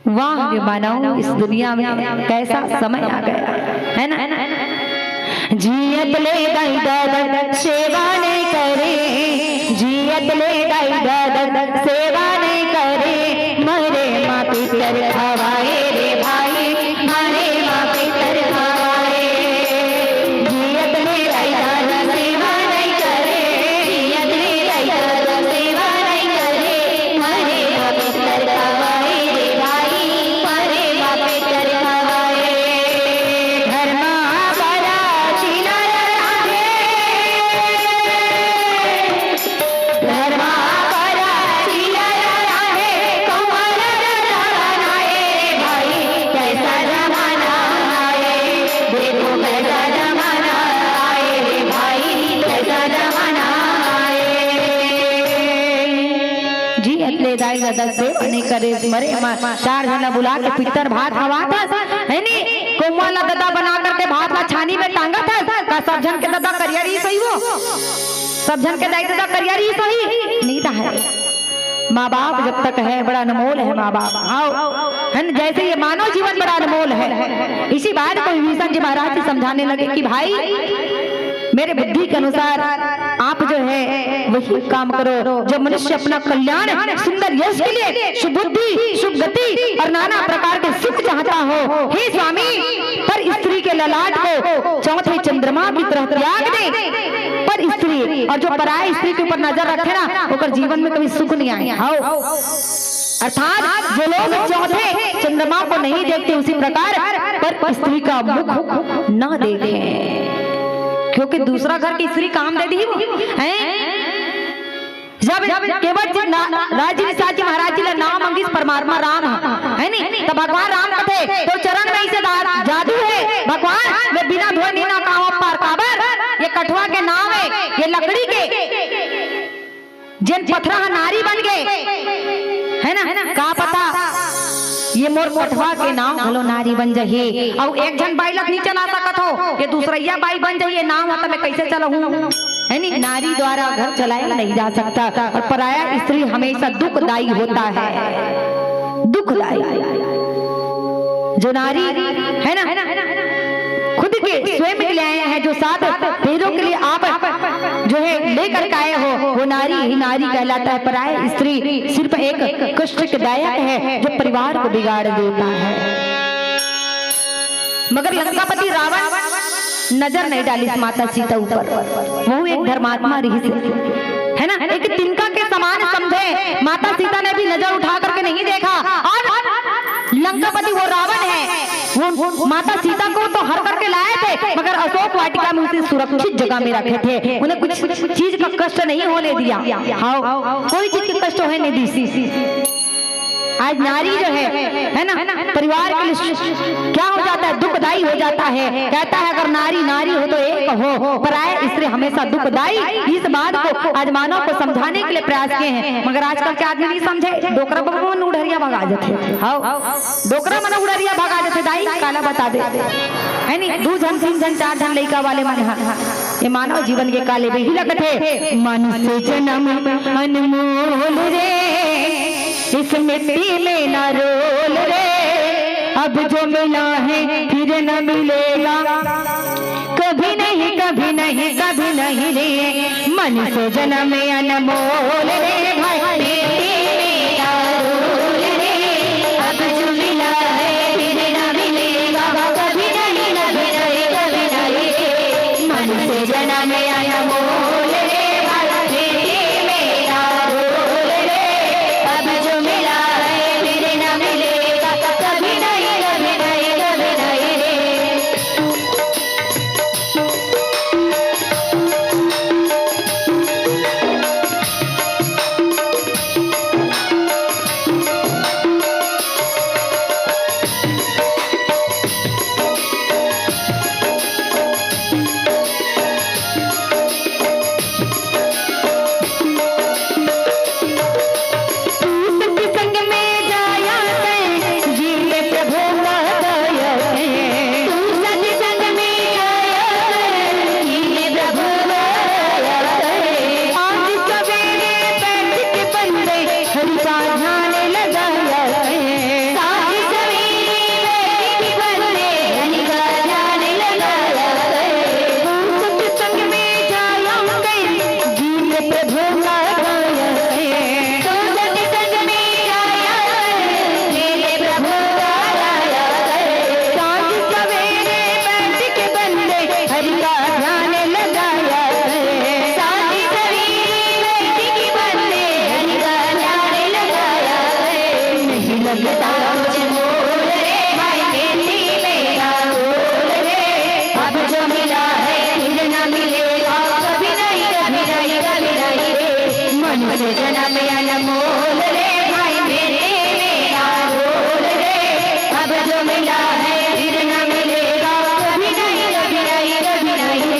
वाह रे मानव, इस दुनिया में कैसा समय आ गया है ना। जियत ले दाई दादा सेवा नहीं करे, जियत ले दाई दादा सेवा नहीं करे, मरे माँ पितर खवाए रे भाई, मरे माँ पितर खवाए। जियत ले दाई दादा सेवा नहीं करे, जियत ले दाई दादा सेवा नहीं करे, मरे माँ पितर खवाए रे भाई, मरे माँ पितर खवाए। धर्मा बड़ा चिना राधे, धर्मा बड़ा चिना राधे, कौन डराना है भाई, कैसा जमाना आए, देखो कैसा जमाना आए रे भाई, कैसा जमाना आए। जी अतले दाई दादा से नहीं करे, मरे चार जना बुला के पितर भात खवाता है नी, कोमला दादा बना करके भात ला छानी में टांगा था, का सब जन के दादा करियरी सही हो, सब जन के दाई दादा करियरी सही नहीं था है। माँ बाप जब तक है बड़ा अनमोल है, माँ बाप आओ है न, जैसे ये मानव जीवन बड़ा अनमोल है। इसी बात को विभीषण जी महाराज जी समझाने लगे कि भाई मेरे बुद्धि के अनुसार आप जो है वही काम करो, जो मनुष्य अपना कल्याण सुंदर यश के लिए शुभ बुद्धि शुभ गति और नाना प्रकार के सुख चाहता हो, हे स्वामी पर स्त्री के ललाट को चौथे चंद्रमा की तरह त्याग दे, पर स्त्री और जो पराय स्त्री के ऊपर नजर रखे ना होकर जीवन में कभी सुख नहीं आए। अर्थात जो लोग चौथे चंद्रमा को नहीं देखते उसी प्रकार पर स्त्री का मुख न देखें, क्योंकि दूसरा घर की स्त्री काम दे दी है। जब केवल राजी विशाजी महाराज जी नाम अंगिस परमात्मा राम है नहीं, तो भगवान राम कथे तो चरण में इसे जादू है, भगवान में बिना धोए नीना कावा पार काबर, ये कठवा के नाम है, ये लकड़ी के जिन पथरा नारी बन गए है ना, का पता ये मोर कठवा के नाम हलो नारी बन जाइए, और एक जन बाई लग नहीं चला सकत हो, ये दूसरा बाई बन जाइए, नाम होता मैं कैसे चलाऊं है नी। नारी द्वारा घर चलाया नहीं जा सकता, और पराया स्त्री हमेशा दुखदायी होता है, दुखदायी। जो नारी है ना खुद के स्वयं के लिए आए हैं, जो साथ पेड़ों के लिए आप जो है लेकर के आए हो वो नारी ही नारी कहलाता है। पराय स्त्री सिर्फ एक कष्ट के दायक है जो परिवार को बिगाड़ देता है। मगर लंकापति रावण नजर नहीं डाली इस माता सीता ऊपर। वो एक धर्मात्मा रही है ना, एक तिनका के समान समझे। माता सीता ने भी नजर उठा करके नहीं देखा। और लंकापति वो रावण है, वो माता सीता को तो हर करके लाए थे, मगर अशोक वाटिका में उसे सुरक्षित जगह में रखे थे। उन्हें कुछ चीज का कष्ट नहीं होने दिया। कोई चीज का कष्ट होने नहीं दी। आज नारी जो है ना, परिवार के लिए क्या हो जाता है, दुखदाई हो जाता है। कहता है अगर नारी नारी हो तो एक हो, पराय स्त्री हमेशा दुखदाई। इस बात को आज मानव को समझाने के लिए प्रयास किए हैं, मगर आजकल के आदमी नहीं समझे। डोकरा मन उड़रिया भगा जाते, डोकरा मन उड़रिया भगा जाते, दाई काला बता दे है नहीं। 2 जन 3 जन 4 जन लड़का वाले मन ये मानव जीवन के काले भी लगते। मनुष्य जन्म अनमोल रे, इस मिट्टी में न रोल रे, अब जो मिला है फिर न मिलेगा, कभी नहीं कभी नहीं कभी नहीं रे। मनुष्य जन्म अनमोल रे, भाई मिट्टी में न रोल रे, अब जो मिला है फिर न मिलेगा, कभी नहीं कभी नहीं कभी नहीं रे। मनुष्य जन्म अनमोल रे, भाई मिट्टी में न रोल रे, अब जो मिला है फिर न मिलेगा, कभी नहीं कभी नहीं कभी नहीं रे।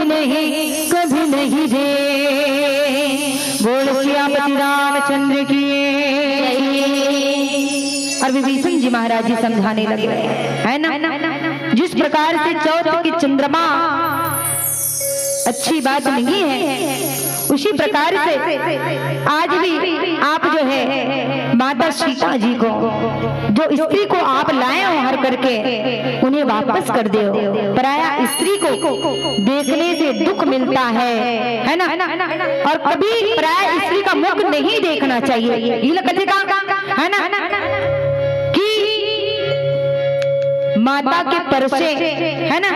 नहीं महाराज जी समझाने लगे, है ना। जिस प्रकार से चौथ की चंद्रमा अच्छी बात नहीं है, उसी प्रकार से आज भी आप जो है माता सीता जी को, जो स्त्री को आप लाए हो हर करके, उन्हें वापस कर दो। पराया स्त्री को देखने से दुख मिलता है ना। और कभी पराया स्त्री का मुख नहीं देखना चाहिए, ये कथी का है ना, कि माता के परसे है ना,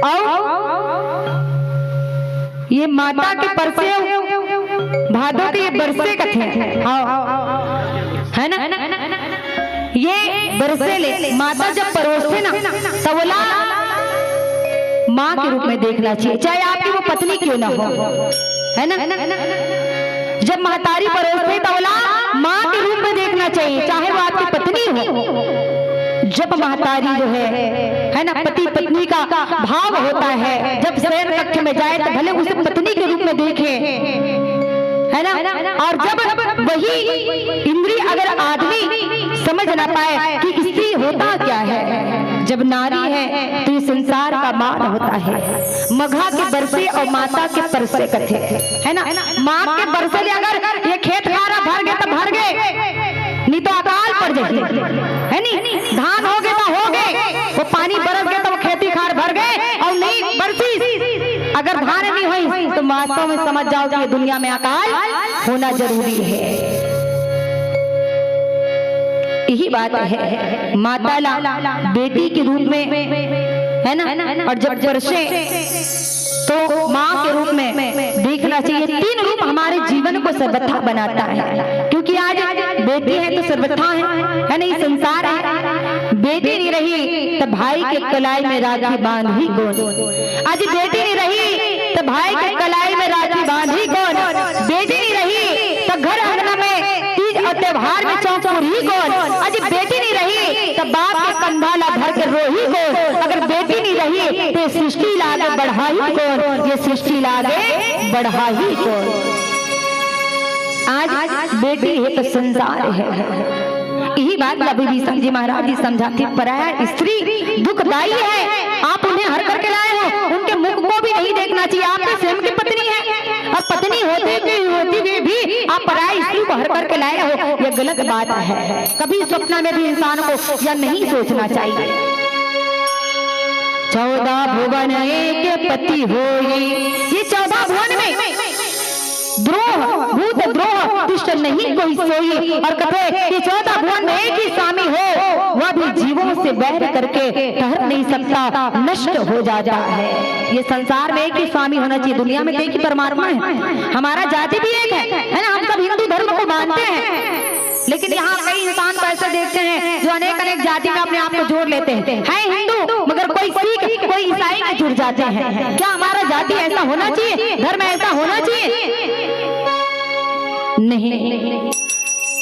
और ये माता के परसे भादों के ये बरसे कथे है ना। ये बरसे ले माता जब परोसे ना, तवला माँ के रूप में देखना चाहिए, चाहे आपकी वो पत्नी क्यों ना हो, है ना। जब महतारी परोसे तवला माँ के रूप में देखना चाहिए, चाहे वो आपकी पत्नी हो। जब महतारी जो है ना, पति पत्नी का भाव होता है, जब शयन कक्ष में जाए तो भले उसे पत्नी के रूप में देखे, है ना। और जब वही इंद्रिय अगर आदमी समझ ना पाए कि स्त्री होता क्या है, जब नारी है तो ये संसार का मान होता है। मघा के बरसे और माता के परसे कथे, है ना। माँ के बरसे अगर ये खेत खारा भर गए तो भर गए, नहीं तो अकाल पड़ जाएगी, है नहीं। धान हो गए तो हो गए, वो पानी बरस गए तो वो खेती खार भर गए, और नहीं बरसी अगर धान नहीं हुई तो वास्तव में समझ जाओ कि दुनिया में अकाल होना जरूरी है। यही बात है, माता ला बेटी के रूप में, है ना। और जब बरसे तो माँ के रूप में देखना चाहिए। तीन रूप हमारे जीवन को सर्वथा बनाता है, क्योंकि आज बेटी है तो सर्वथा है नहीं, संसार है। बेटी नहीं रही तो भाई के कलाई में राखी बांधी कौन, आज बेटी नहीं रही तो भाई के कलाई में राखी बांधी कौन, बेटी नहीं रही तो घर आंगन में तीज और त्योहार में चौचौरी कौन, आज बेटी नहीं रही तो बाप के कंधा ला धर के रोही कौन, अगर बेटी नहीं रही तो सृष्टि लागे बढ़ाई कौन, ये सृष्टि लागे बढ़ाई कौन। आज बेटी है तो संसार है। यही बात नबी विष्णु जी महाराज जी समझाते, पराया स्त्री दुखदाई है, आप उन्हें हर करके लाए हो, उनके मुख को भी नहीं देखना चाहिए। आपकी स्वयं की पत्नी है, और पत्नी होते हुए भी आप पराया स्त्री को हर करके लाए हो, यह गलत बात है। कभी सपना में भी इंसान को यह नहीं सोचना चाहिए। 14 भुवन एक पति होई, ये 14 भुवन में द्रोह भूत द्रोह तिष्ठ नहीं कोई सोई, और कहे कि 14 भुवन में एक ही स्वामी हो, वह भी जीवों से बैर करके ठहर नहीं सकता, नष्ट हो जाता है। ये संसार में एक ही स्वामी होना चाहिए, दुनिया में एक ही परमात्मा है। हमारा जाति भी एक है ना, हम सब हिंदू धर्म को मानते हैं, लेकिन यहाँ कई इंसान को ऐसे देखते हैं जो अनेक जाति में अपने आप को जोड़ लेते हैं, है हिंदू मगर कोई सिख कोई ईसाई में जुड़ जाते हैं। क्या हमारा जाति ऐसा होना चाहिए, धर्म ऐसा होना चाहिए? नहीं।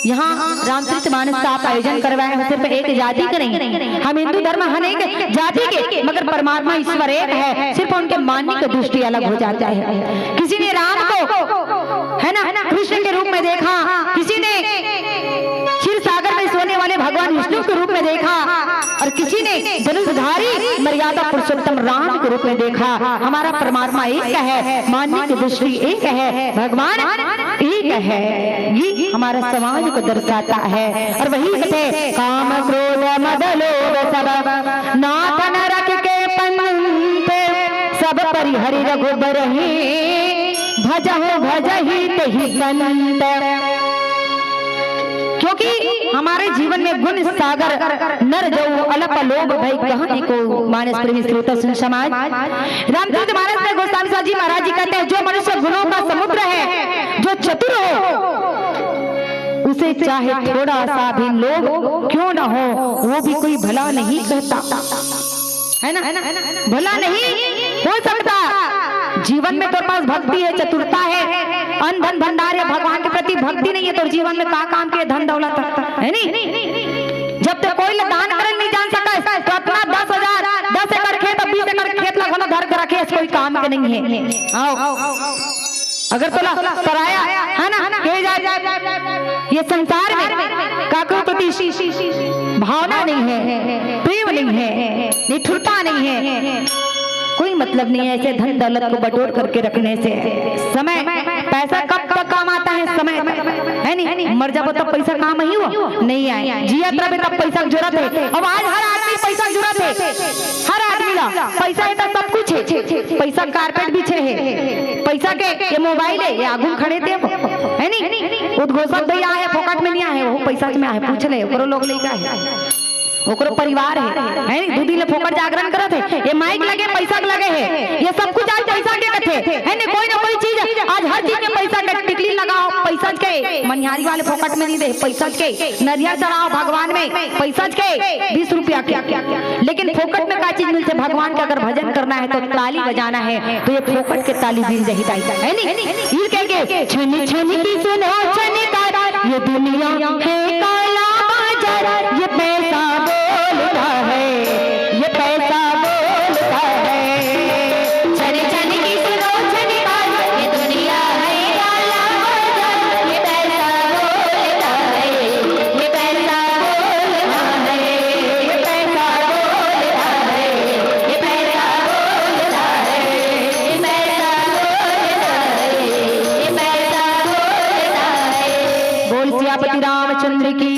यहाँ रामचरितमानस का आप आयोजन करवाए हैं, सिर्फ एक जाति का नहीं, हम हिंदू धर्म अनेक जाति के, मगर परमात्मा ईश्वर एक है, सिर्फ उनके मानने की दृष्टि अलग हो जाता है। किसी ने राम को है ना कृष्ण के रूप में देखा, किसी ने क्षीर सागर में सोने वाले भगवान विष्णु के रूप में देखा, और किसी ने धनुषधारी मर्यादा पुरुषोत्तम राम के रूप में देखा। हमारा परमात्मा एक है, मानने की दृष्टि एक है, भगवान एक है। ये हमारा समाज को दर्शाता है। और वही कहते काम क्रोध मद लोभ सब नाथ नरक के पंथ, सब परिहरि रघुबर भजहु भजहि तेहि संत। क्योंकि हमारे जीवन में गुण सागर नर जो अलप लोभ भय कहानी को मानस प्रेमी श्रोता सुन समाज। रामचरित मानस में गोस्वामी साहब जी महाराज जी कहते हैं, जो मनुष्य गुणों का समुद्र है, जो चतुर हो, उसे चाहे थोड़ा सा भी लोभ क्यों ना हो, वो भी कोई भला नहीं कहता, है ना, भला नहीं हो सकता। जीवन में तो पास भक्ति है, चतुरता है, अन्न धन भंडार है, भगवान के प्रति भक्ति नहीं है तो जीवन में का काम के धन दौलत है नहीं। जब तक कोई दान करने नहीं जान सकता तो अपना 10,000 10 एकड़ खेत 20 एकड़ खेत लगाना घर कर रखे, कोई काम के नहीं है। आओ अगर तो कराया है ना ये संसार में काको प्रति भावना नहीं है, प्रेम नहीं है, निठुरता नहीं है, कोई मतलब नहीं है ऐसे धन दौलत को बटोर करके रखने से। समय पैसा कब तक काम आता है, समय है नहीं, मर जाओ तब पैसा काम ही हो नहीं आए, जिया तब तब पैसा जरूरत है। अब आज हर आदमी पैसा जरूरत है, हर आदमी ला पैसा है तो सब कुछ है, पैसा कारपेट बिछे है, पैसा के ये मोबाइल है, ये आगू खड़े थे है नहीं, उद्घोषक भैया है फोकट में नहीं आए, वो पैसा में आए, पूछ ले ओकरो लोग लेके आए, ओकरो परिवार है नहीं, दो दिन फोकट जागरण करत है, ये माइक लगे पैसा लगे है, ये सब कुछ आज पैसा के कथे है नहीं, कोई ना कोई चीज आज हर चीज में पैसा के, टिकली लगाओ पैसा के, मनिहारी वाले फोकट में नहीं दे पैसा के, नरिया चढ़ाओ भगवान में पैसा के 20 रुपया के, लेकिन फोकट में क्या चीज मिलते, भगवान का अगर भजन करना है तो ताली बजाना है तो ये फोकट के ताली दिन रही है नहीं, ये कहेंगे छनी छनी की सुनो छनी तारा, ये दुनिया है काला बाजार, ये पैसा बोलता है, ये पैसा बोलता है, छनी छनी की सुनो छनी तारा, ये दुनिया है काला बाजार, ये पैसा बोलता है, ये पैसा बोलता है, ये पैसा बोलता है, ये पैसा बोलता है, ये पैसा बोलता है, ये पैसा बोलता है। बोल सियापति रामचंद्र की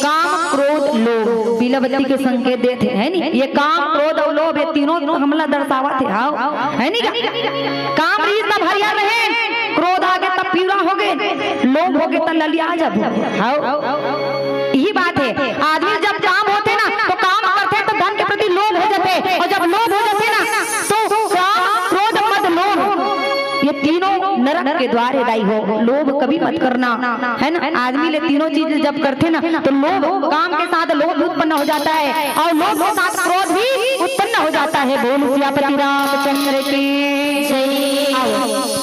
काम क्रोध लोभ बिलवती के संकेत देते है नहीं, ये काम क्रोध और लोभ ये तीनों हमला दर्शावत है, है नहीं, काम रीत तब हरिया रहे, क्रोध आ गए तब पीड़ा हो गए, लोभ हो गए तब ललिया जब यही बात है। आदमी जब काम होते ना तो काम करते तो धन के प्रति लोभ हो जाते, और जब लोभ हो जाते ना तो काम क्रोध मद लोभ ये तीनों नरक के द्वार दाई हो। लोभ कभी मत करना है ना, आदमी ले तीनों चीज जब करते ना तो लोभ, काम के साथ लोभ उत्पन्न हो जाता है और लोभ के साथ क्रोध भी उत्पन्न हो जाता है। बोल सियापति रामचंद्र की जय।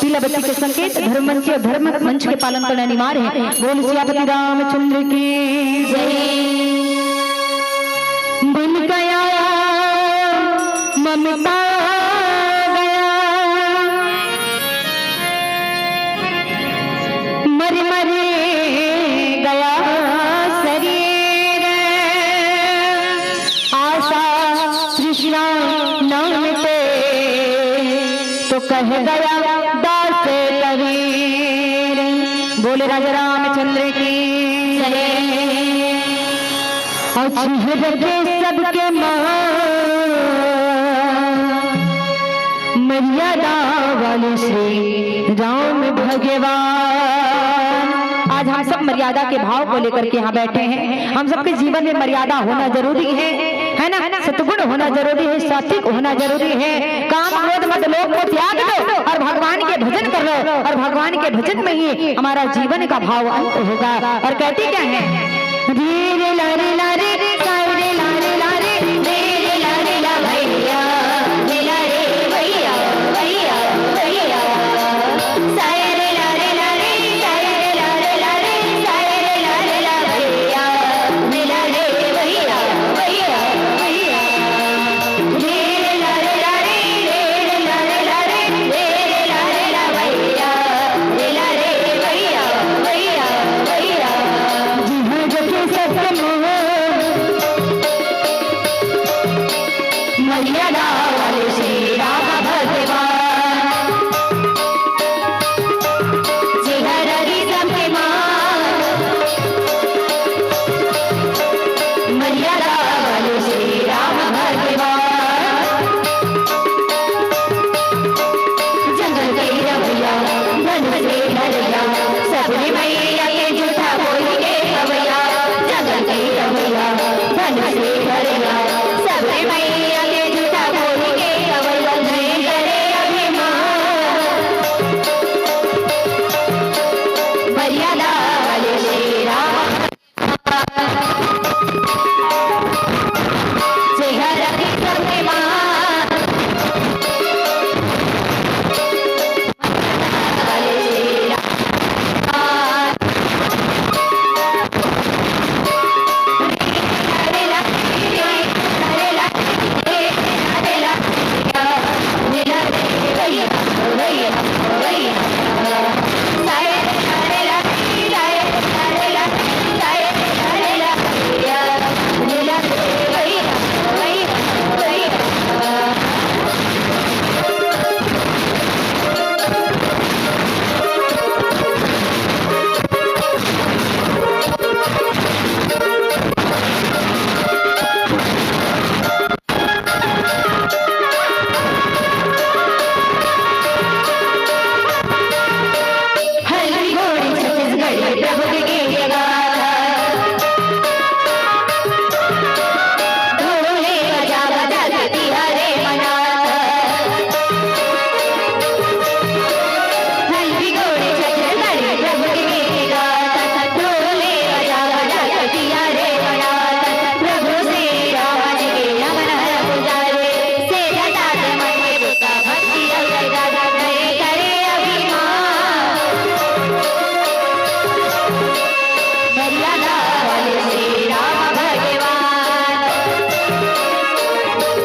तिलवती के संकेत धर्म मंच और धर्म मंच के पालन करना अनिवार्य है। बोल सियापति रामचंद्र की जय। बन गया ममता कह गया दास कबीर। बोले राजा रामचंद्र की जय। और सबके मर्यादा वाले श्री राम भगवान। आज हम सब मर्यादा के भाव को लेकर के यहाँ बैठे हैं। हम सबके जीवन में मर्यादा होना जरूरी है ना, सतगुण होना जरूरी है, सात्विक होना जरूरी है। काम क्रोध मद लोभ को त्याग दो और भगवान के भजन कर लो, और भगवान के भजन में ही हमारा जीवन का भाव अंत होगा। और कहती क्या है, रे रे ला रे ला रे रे ला रे ला रे